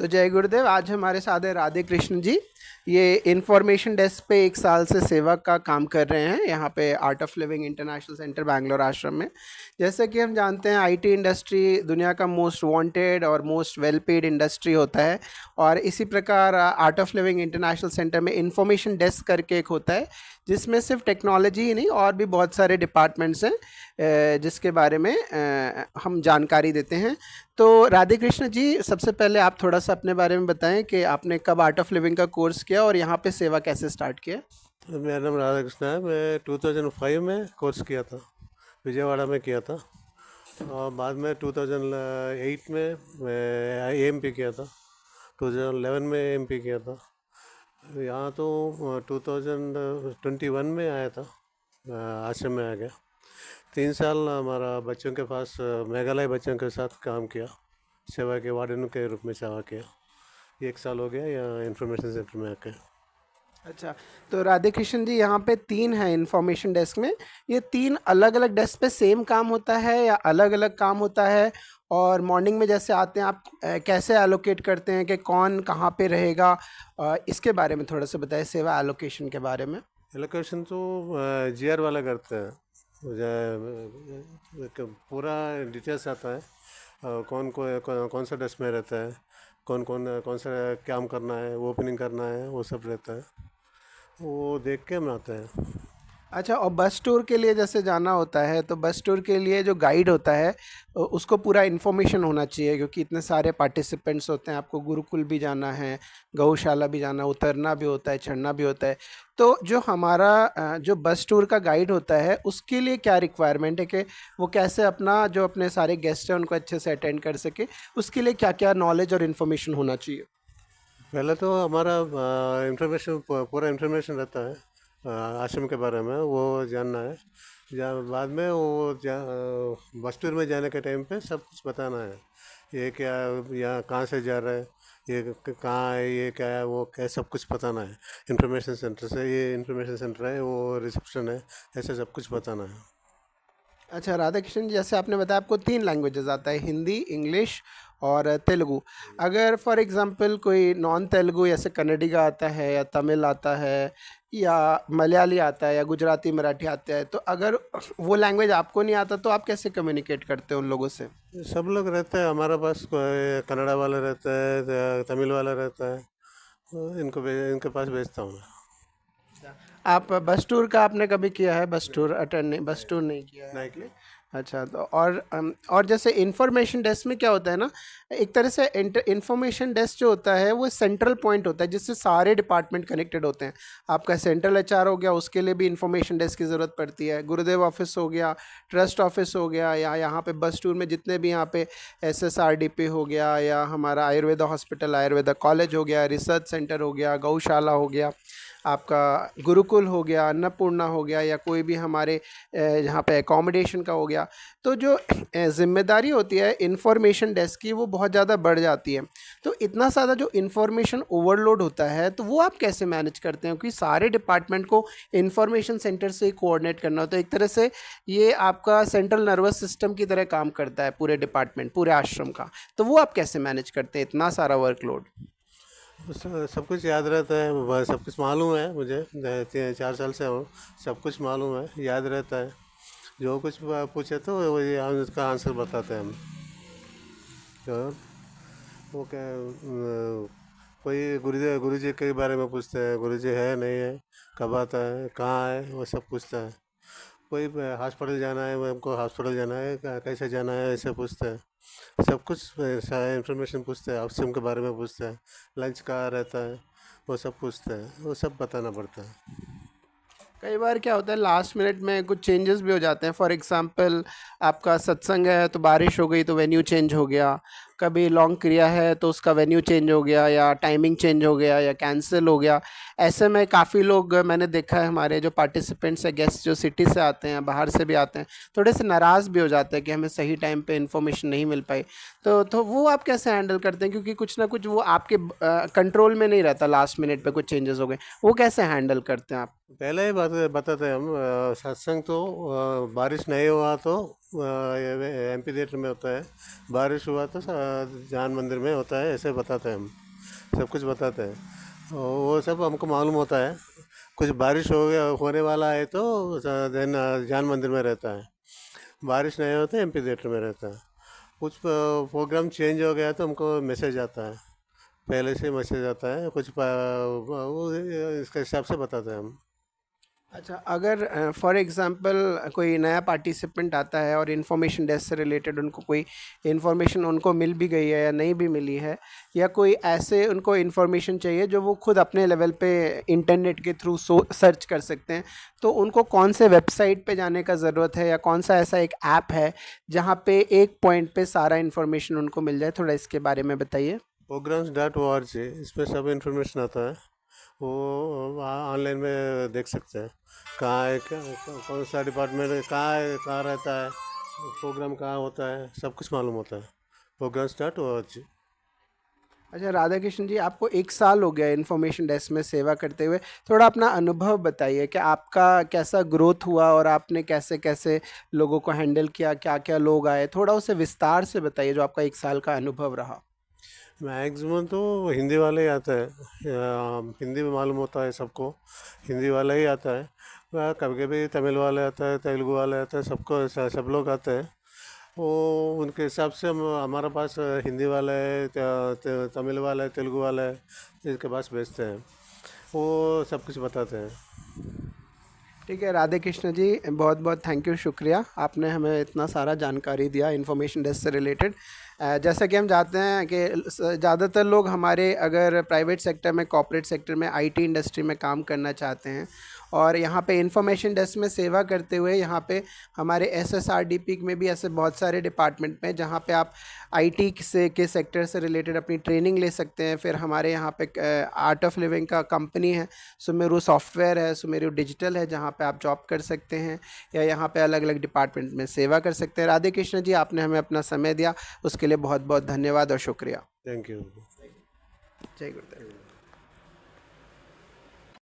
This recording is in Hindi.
तो जय गुरुदेव। आज हमारे साथ है राधे कृष्ण जी। ये इंफॉर्मेशन डेस्क पे 1 साल से सेवा का काम कर रहे हैं यहाँ पे art of living international centre Bangalore आश्रम में। जैसे कि हम जानते हैं आईटी इंडस्ट्री दुनिया का मोस्ट वांटेड और मोस्ट वेल पेड इंडस्ट्री होता है, और इसी प्रकार art of living international centre में इंफॉर्मेशन डेस्क करके एक होता है जिसमें सिर्फ टेक्नोलॉजी ही नहीं और भी बहुत सारे डिपार्टमेंट्स हैं जिसके बारे में हम जानकारी देते हैं। तो राधे कृष्ण जी, सबसे पहले आप थोड़ा सा अपने बारे में बताएं कि आपने कब आर्ट ऑफ लिविंग का कोर्स किया और यहाँ पे सेवा कैसे स्टार्ट किया। मेरा नाम राधा कृष्ण है। मैं 2005 में कोर्स किया था, विजयवाड़ा में किया था। और बाद में 2008 में मैं एएमपी किया था, 2011 में एएमपी किया था। यहाँ तो 2021 में आया था, आश्रम में आ गया। 3 साल हमारा बच्चों के पास मेघालय बच्चों के साथ काम किया, सेवा के वार्डन के रूप में सेवा किया। 1 साल हो गया यहाँ इंफॉर्मेशन सेंटर में आके। अच्छा, तो राधे कृष्ण जी, यहाँ पे 3 है इंफॉर्मेशन डेस्क में। ये 3 अलग अलग डेस्क पे सेम काम होता है या अलग अलग काम होता है? और मॉर्निंग में जैसे आते हैं आप कैसे एलोकेट करते हैं कि कौन कहाँ पे रहेगा? इसके बारे में थोड़ा सा बताएं, सेवा एलोकेशन के बारे में। एलोकेशन तो जीआर वाला करते हैं। पूरा डिटेल्स आता है, कौन सा डेस्क में रहता है, कौन सा काम करना है, ओपनिंग करना है, वो सब रहता है। वो देख के हम आते हैं। अच्छा, और बस टूर के लिए जैसे जाना होता है तो बस टूर के लिए जो गाइड होता है उसको पूरा इन्फॉर्मेशन होना चाहिए, क्योंकि इतने सारे पार्टिसिपेंट्स होते हैं। आपको गुरुकुल भी जाना है, गौशाला भी जाना, उतरना भी होता है, चढ़ना भी होता है। तो जो हमारा जो बस टूर का गाइड होता है उसके लिए क्या रिक्वायरमेंट है कि वो कैसे अपना जो अपने सारे गेस्ट हैं उनको अच्छे से अटेंड कर सके, उसके लिए क्या क्या नॉलेज और इन्फॉर्मेशन होना चाहिए? पहले तो हमारा इंफॉर्मेशन, पूरा इंफॉर्मेशन रहता है आश्रम के बारे में, वो जानना है। बाद में वो बस टूर में जाने के टाइम पे सब कुछ बताना है। ये क्या, यहाँ कहाँ से जा रहा है, ये कहाँ है, ये क्या है, वो क्या, सब कुछ बताना है। इंफॉर्मेशन सेंटर से, ये इंफॉर्मेशन सेंटर है, वो रिसेप्शन है, ऐसे सब कुछ बताना है। अच्छा राधा कृष्ण जी, जैसे आपने बताया आपको 3 लैंग्वेजेस आता है, हिंदी, इंग्लिश और तेलुगु। अगर फॉर एग्जांपल कोई नॉन तेलुगु जैसे कन्नड़ी का आता है या तमिल आता है या मलयाली आता है या गुजराती मराठी आता है, तो अगर वो लैंग्वेज आपको नहीं आता तो आप कैसे कम्युनिकेट करते हो उन लोगों से? सब लोग रहते हैं हमारे पास, कोई कन्नड़ा वाला रहता है, तमिल वाला रहता है। इनके पास भेजता हूँ मैं। आप बस टूर का आपने कभी किया है? बस टूर अटेंड नहीं, बस टूर नहीं किया है नहीं आपने। किया। अच्छा, तो और जैसे इंफॉर्मेशन डेस्क में क्या होता है ना, एक तरह से इंफॉर्मेशन डेस्क जो होता है वो सेंट्रल पॉइंट होता है जिससे सारे डिपार्टमेंट कनेक्टेड होते हैं। आपका सेंट्रल एचआर हो गया, उसके लिए भी इंफॉर्मेशन डेस्क की ज़रूरत पड़ती है। गुरुदेव ऑफिस हो गया, ट्रस्ट ऑफिस हो गया, या यहाँ पे बस टूर में जितने भी यहाँ पे एसएसआरडीपी हो गया, या हमारा आयुर्वेदा हॉस्पिटल, आयुर्वेदा कॉलेज हो गया, रिसर्च सेंटर हो गया, गौशाला हो गया, आपका गुरुकुल हो गया, अन्नपूर्णा हो गया, या कोई भी हमारे यहाँ पे एकोमोडेशन का हो गया। तो जो जिम्मेदारी होती है इंफॉर्मेशन डेस्क की वो बहुत ज़्यादा बढ़ जाती है। तो इतना ज़्यादा जो इंफॉर्मेशन ओवरलोड होता है तो वो आप कैसे मैनेज करते हैं, क्योंकि सारे डिपार्टमेंट को इंफॉर्मेशन सेंटर से ही कोऑर्डिनेट करना होता है। एक तरह से ये आपका सेंट्रल नर्वस सिस्टम की तरह काम करता है पूरे डिपार्टमेंट, पूरे आश्रम का। तो वो आप कैसे मैनेज करते हैं इतना सारा वर्कलोड? सब कुछ याद रहता है, सब कुछ मालूम है मुझे। 4 साल से हूँ, सब कुछ मालूम है, याद रहता है। जो कुछ पूछे तो वही हम उसका आंसर बताते हैं हम। तो वो क्या, कोई गुरुजी के बारे में पूछते हैं, गुरुजी है नहीं है, कब आता है, कहाँ है, वो सब पूछता है। कोई हॉस्पिटल जाना है, हमको हॉस्पिटल जाना है, कैसे जाना है, ऐसे पूछते हैं। सब कुछ इंफॉर्मेशन पूछते हैं, आश्रम के बारे में पूछते हैं, लंच कहाँ रहता है, वो सब पूछते हैं, वो सब बताना पड़ता है। कई बार क्या होता है लास्ट मिनट में कुछ चेंजेस भी हो जाते हैं। फॉर एग्जांपल आपका सत्संग है तो बारिश हो गई तो वेन्यू चेंज हो गया, कभी लॉन्ग क्रिया है तो उसका वेन्यू चेंज हो गया या टाइमिंग चेंज हो गया या कैंसिल हो गया। ऐसे में काफ़ी लोग मैंने देखा है, हमारे जो पार्टिसिपेंट्स है, गेस्ट जो सिटी से आते हैं, बाहर से भी आते हैं, थोड़े से नाराज़ भी हो जाते हैं कि हमें सही टाइम पे इन्फॉर्मेशन नहीं मिल पाई। तो वो आप कैसे हैंडल करते हैं, क्योंकि कुछ ना कुछ वो आपके कंट्रोल में नहीं रहता, लास्ट मिनट पे कुछ चेंजेस हो गए, वो कैसे हैंडल करते हैं आप? पहले ही बताते हैं हम। सत्संग तो बारिश नहीं हुआ तो एमपी थिएटर में होता है, बारिश हुआ तो ज्ञान मंदिर में होता है, ऐसे बताते हैं हम, सब कुछ बताते हैं। और वो सब हमको मालूम होता है। कुछ बारिश हो गया होने वाला है तो देन ज्ञान मंदिर में रहता है। बारिश नहीं हो तो एमपी थिएटर में रहता है। कुछ प्रोग्राम चेंज हो गया तो हमको मैसेज आता है, पहले से मैसेज आता है। कुछ वो इसके हिसाब से बताते हैं हम। अच्छा, अगर फॉर एग्जांपल कोई नया पार्टिसिपेंट आता है और इन्फॉर्मेशन डेस्क से रिलेटेड उनको कोई इन्फॉर्मेशन उनको मिल भी गई है या नहीं भी मिली है, या कोई ऐसे उनको इन्फॉर्मेशन चाहिए जो वो खुद अपने लेवल पे इंटरनेट के थ्रू सर्च कर सकते हैं, तो उनको कौन से वेबसाइट पे जाने का ज़रूरत है, या कौन सा ऐसा एक ऐप है जहाँ पे एक पॉइंट पे सारा इन्फॉर्मेशन उनको मिल जाए? थोड़ा इसके बारे में बताइए। programs.org, इसमें सब इन्फॉर्मेशन आता है। वो ऑनलाइन में देख सकते हैं कहाँ है, कौन सा डिपार्टमेंट कहाँ है, कहाँ रहता है, प्रोग्राम कहाँ होता है, सब कुछ मालूम होता है। programs.org। अच्छा राधा कृष्ण जी, आपको 1 साल हो गया इन्फॉर्मेशन डेस्क में सेवा करते हुए। थोड़ा अपना अनुभव बताइए कि आपका कैसा ग्रोथ हुआ और आपने कैसे कैसे लोगों को हैंडल किया, क्या क्या लोग आए, थोड़ा उसे विस्तार से बताइए जो आपका 1 साल का अनुभव रहा। मैक्सिमम तो हिंदी वाले ही आता है। हिंदी में मालूम होता है सबको, हिंदी वाला ही आता है। कभी कभी तमिल वाले आता है, तेलुगु वाले आता है, सबको सब लोग आते हैं। वो उनके हिसाब से हमारे पास हिंदी वाला है, तमिल वाला है, तेलुगु वाला है, इसके पास भेजते हैं। वो सब कुछ बताते हैं। ठीक है राधे कृष्ण जी, बहुत बहुत थैंक यू, शुक्रिया, आपने हमें इतना सारा जानकारी दिया इन्फॉर्मेशन डेस्क से रिलेटेड। जैसा कि हम जानते हैं कि ज़्यादातर लोग हमारे अगर प्राइवेट सेक्टर में, कॉर्पोरेट सेक्टर में, आईटी इंडस्ट्री में काम करना चाहते हैं, और यहाँ पे इन्फॉर्मेशन डेस्क में सेवा करते हुए यहाँ पे हमारे एसएसआरडीपी में भी ऐसे बहुत सारे डिपार्टमेंट में जहाँ पे आप आईटी से के सेक्टर से रिलेटेड अपनी ट्रेनिंग ले सकते हैं। फिर हमारे यहाँ पे आर्ट ऑफ लिविंग का कंपनी है, सुमेरु सॉफ्टवेयर है, सुमेरु डिजिटल है, जहाँ पे आप जॉब कर सकते हैं, या यहाँ पे अलग अलग डिपार्टमेंट में सेवा कर सकते हैं। राधे कृष्ण जी, आपने हमें अपना समय दिया, उसके लिए बहुत बहुत धन्यवाद और शुक्रिया। Thank you. जय गुरुदेव।